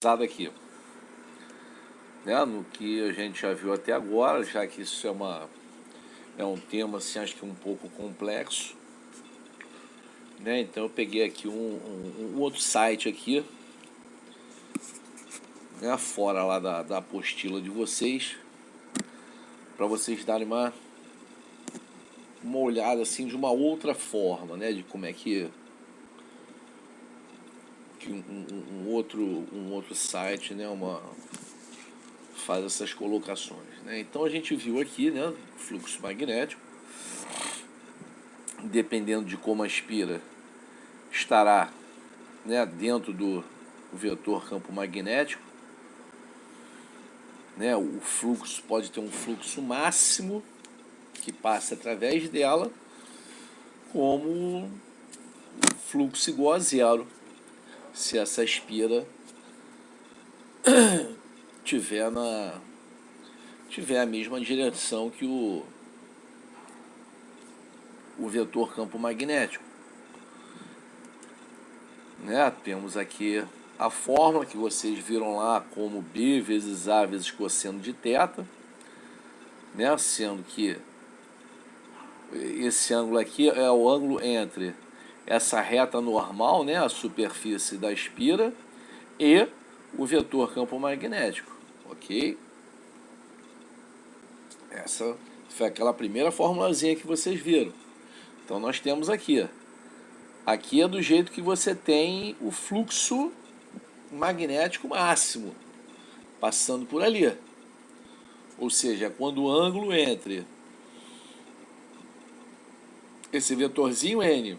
Aqui, né, no que a gente já viu até agora, já que isso é um tema assim, acho que um pouco complexo, né? Então eu peguei aqui um outro site aqui, né, fora lá da apostila de vocês, para vocês darem uma olhada assim de uma outra forma, né, de como é que um outro site, né, faz essas colocações, né? Então a gente viu aqui, né, fluxo magnético, dependendo de como aspira, estará, né, dentro do vetor campo magnético, né? O fluxo pode ter um fluxo máximo que passa através dela, como fluxo igual a zero, se essa aspira tiver a mesma direção que o vetor campo magnético, né? Temos aqui a fórmula que vocês viram lá como B vezes A vezes cosseno de θ, né? Sendo que esse ângulo aqui é o ângulo entre essa reta normal, né, a superfície da espira, e o vetor campo magnético, ok? Essa foi aquela primeira formulazinha que vocês viram. Então nós temos aqui. Aqui é do jeito que você tem o fluxo magnético máximo, passando por ali. Ou seja, é quando o ângulo entre esse vetorzinho N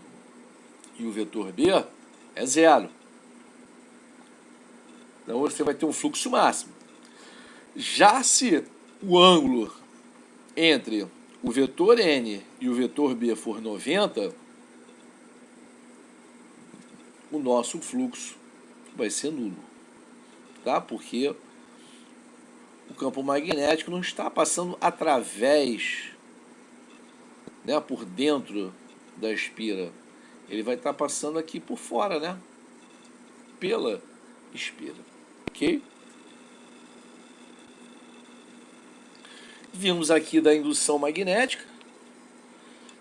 e o vetor B é zero. Então você vai ter um fluxo máximo. Já se o ângulo entre o vetor N e o vetor B for 90, o nosso fluxo vai ser nulo, tá? Porque o campo magnético não está passando através, né, por dentro da espira. Ele vai estar passando aqui por fora, né? Pela espira, ok? Vimos aqui da indução magnética,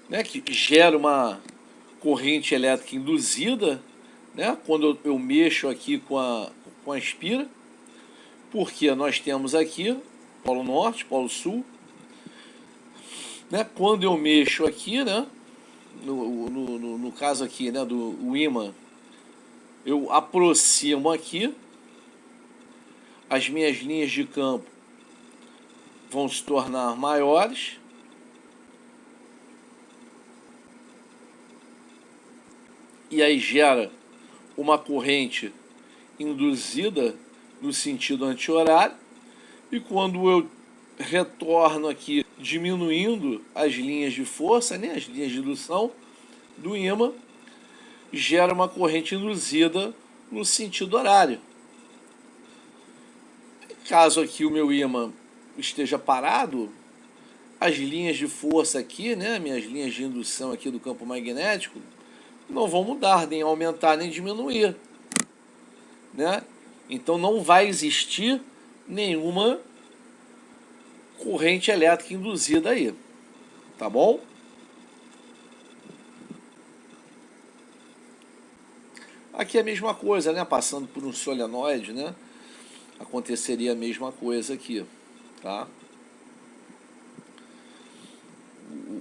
né, que gera uma corrente elétrica induzida, né, quando eu mexo aqui com a espira, porque nós temos aqui polo norte, polo sul, né, quando eu mexo aqui, né, no caso aqui, né, do ímã, eu aproximo aqui, as minhas linhas de campo vão se tornar maiores, e aí gera uma corrente induzida no sentido anti-horário, e quando eu retorno aqui diminuindo as linhas de força, né, as linhas de indução do ímã, gera uma corrente induzida no sentido horário. Caso aqui o meu ímã esteja parado, as linhas de força aqui, né, minhas linhas de indução aqui do campo magnético, não vão mudar, nem aumentar, nem diminuir, né? Então não vai existir nenhuma corrente elétrica induzida aí, tá bom? Aqui é a mesma coisa, né? Passando por um solenoide, né? Aconteceria a mesma coisa aqui, tá?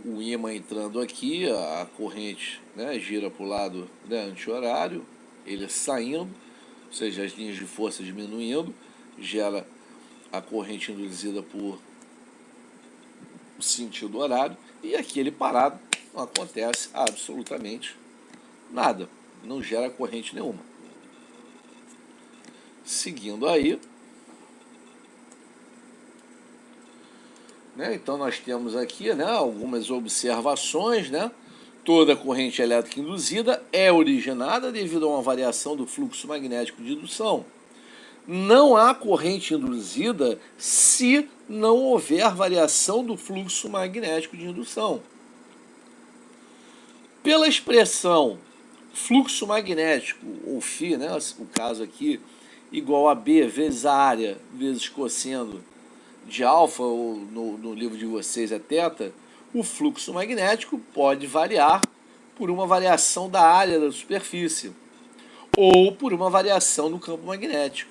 O ímã entrando aqui, a corrente, né, gira para o lado, né, anti-horário, ele saindo, ou seja, as linhas de força diminuindo, gera a corrente induzida por sentido horário, e aqui ele parado, não acontece absolutamente nada, não gera corrente nenhuma. Seguindo aí, né, então nós temos aqui, né, algumas observações, né? Toda corrente elétrica induzida é originada devido a uma variação do fluxo magnético de indução. Não há corrente induzida se não houver variação do fluxo magnético de indução. Pela expressão fluxo magnético, ou φ, né, o caso aqui igual a B vezes a área vezes cosseno de alfa, ou no livro de vocês é θ, o fluxo magnético pode variar por uma variação da área da superfície, ou por uma variação no campo magnético,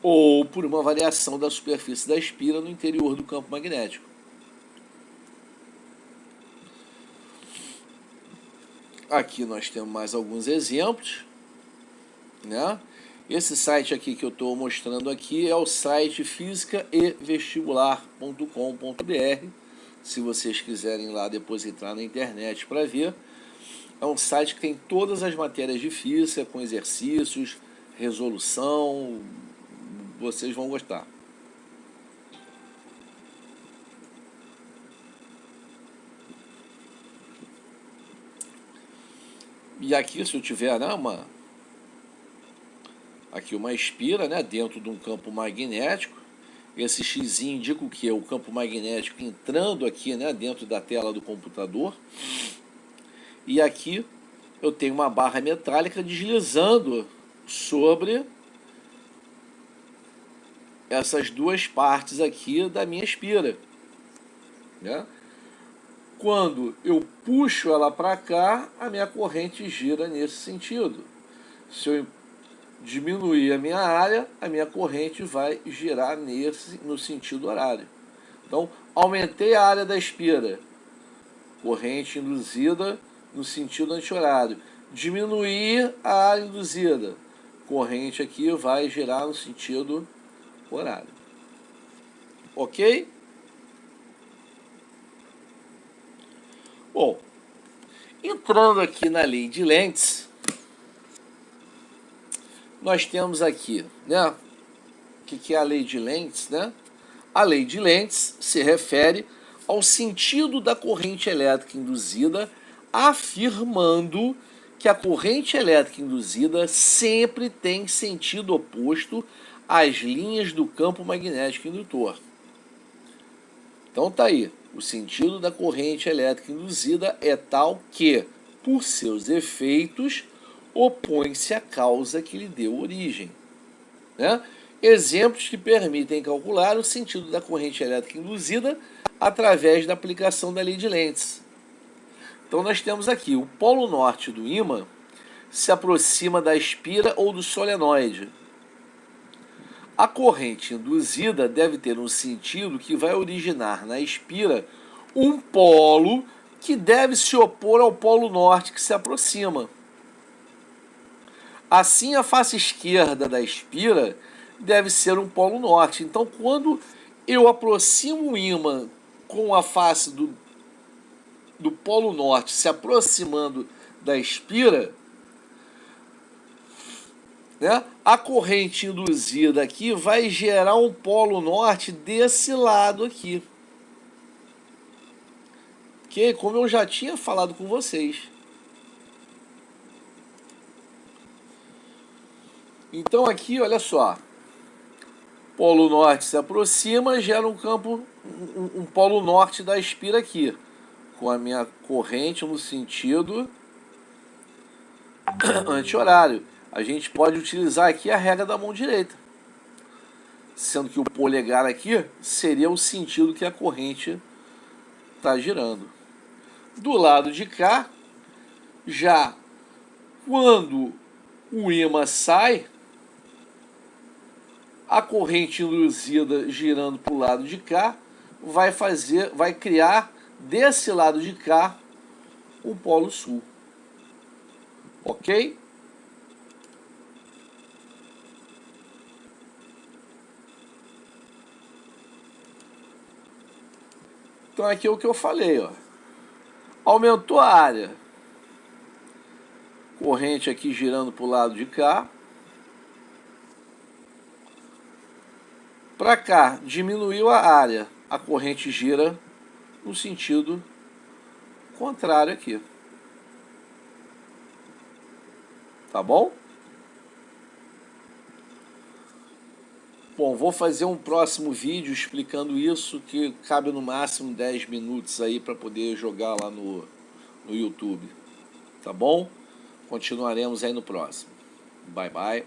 ou por uma variação da superfície da espira no interior do campo magnético. Aqui nós temos mais alguns exemplos, né? Esse site aqui que eu estou mostrando aqui é o site fisicaevestibular.com.br. Se vocês quiserem lá depois entrar na internet para ver, é um site que tem todas as matérias de física, com exercícios, resolução, vocês vão gostar. E aqui, se eu tiver, né, uma espira, né, dentro de um campo magnético, esse X indica o que? O campo magnético entrando aqui, né, dentro da tela do computador. E aqui eu tenho uma barra metálica deslizando sobre essas duas partes aqui da minha espira, né? Quando eu puxo ela para cá, a minha corrente gira nesse sentido. Se eu diminuir a minha área, a minha corrente vai girar no sentido horário. Então, aumentei a área da espira, corrente induzida no sentido anti-horário. Diminuir a área induzida, corrente aqui vai girar no sentido horário. Ok? Bom, entrando aqui na lei de Lentz, nós temos aqui, né? O que é a lei de Lentz, né? A lei de Lentz se refere ao sentido da corrente elétrica induzida, afirmando que a corrente elétrica induzida sempre tem sentido oposto às linhas do campo magnético indutor. Então tá aí, o sentido da corrente elétrica induzida é tal que, por seus efeitos, opõe-se à causa que lhe deu origem, né? Exemplos que permitem calcular o sentido da corrente elétrica induzida através da aplicação da lei de Lentz. Então nós temos aqui o polo norte do ímã se aproxima da espira ou do solenoide. A corrente induzida deve ter um sentido que vai originar na espira um polo que deve se opor ao polo norte que se aproxima. Assim, a face esquerda da espira deve ser um polo norte. Então, quando eu aproximo o ímã com a face do polo norte se aproximando da espira, né, a corrente induzida aqui vai gerar um polo norte desse lado aqui. Ok? Como eu já tinha falado com vocês. Então aqui, olha só. Polo norte se aproxima, gera um campo, um polo norte da espira aqui, com a minha corrente no sentido anti-horário. A gente pode utilizar aqui a regra da mão direita, sendo que o polegar aqui seria o sentido que a corrente está girando. Do lado de cá, já quando o ímã sai, a corrente induzida girando para o lado de cá vai criar desse lado de cá um polo sul. Ok? Então aqui é o que eu falei, ó. Aumentou a área. Corrente aqui girando para o lado de cá. Para cá, diminuiu a área. A corrente gira no sentido contrário aqui. Tá bom? Bom, vou fazer um próximo vídeo explicando isso, que cabe no máximo 10 minutos aí para poder jogar lá no YouTube. Tá bom? Continuaremos aí no próximo. Bye, bye.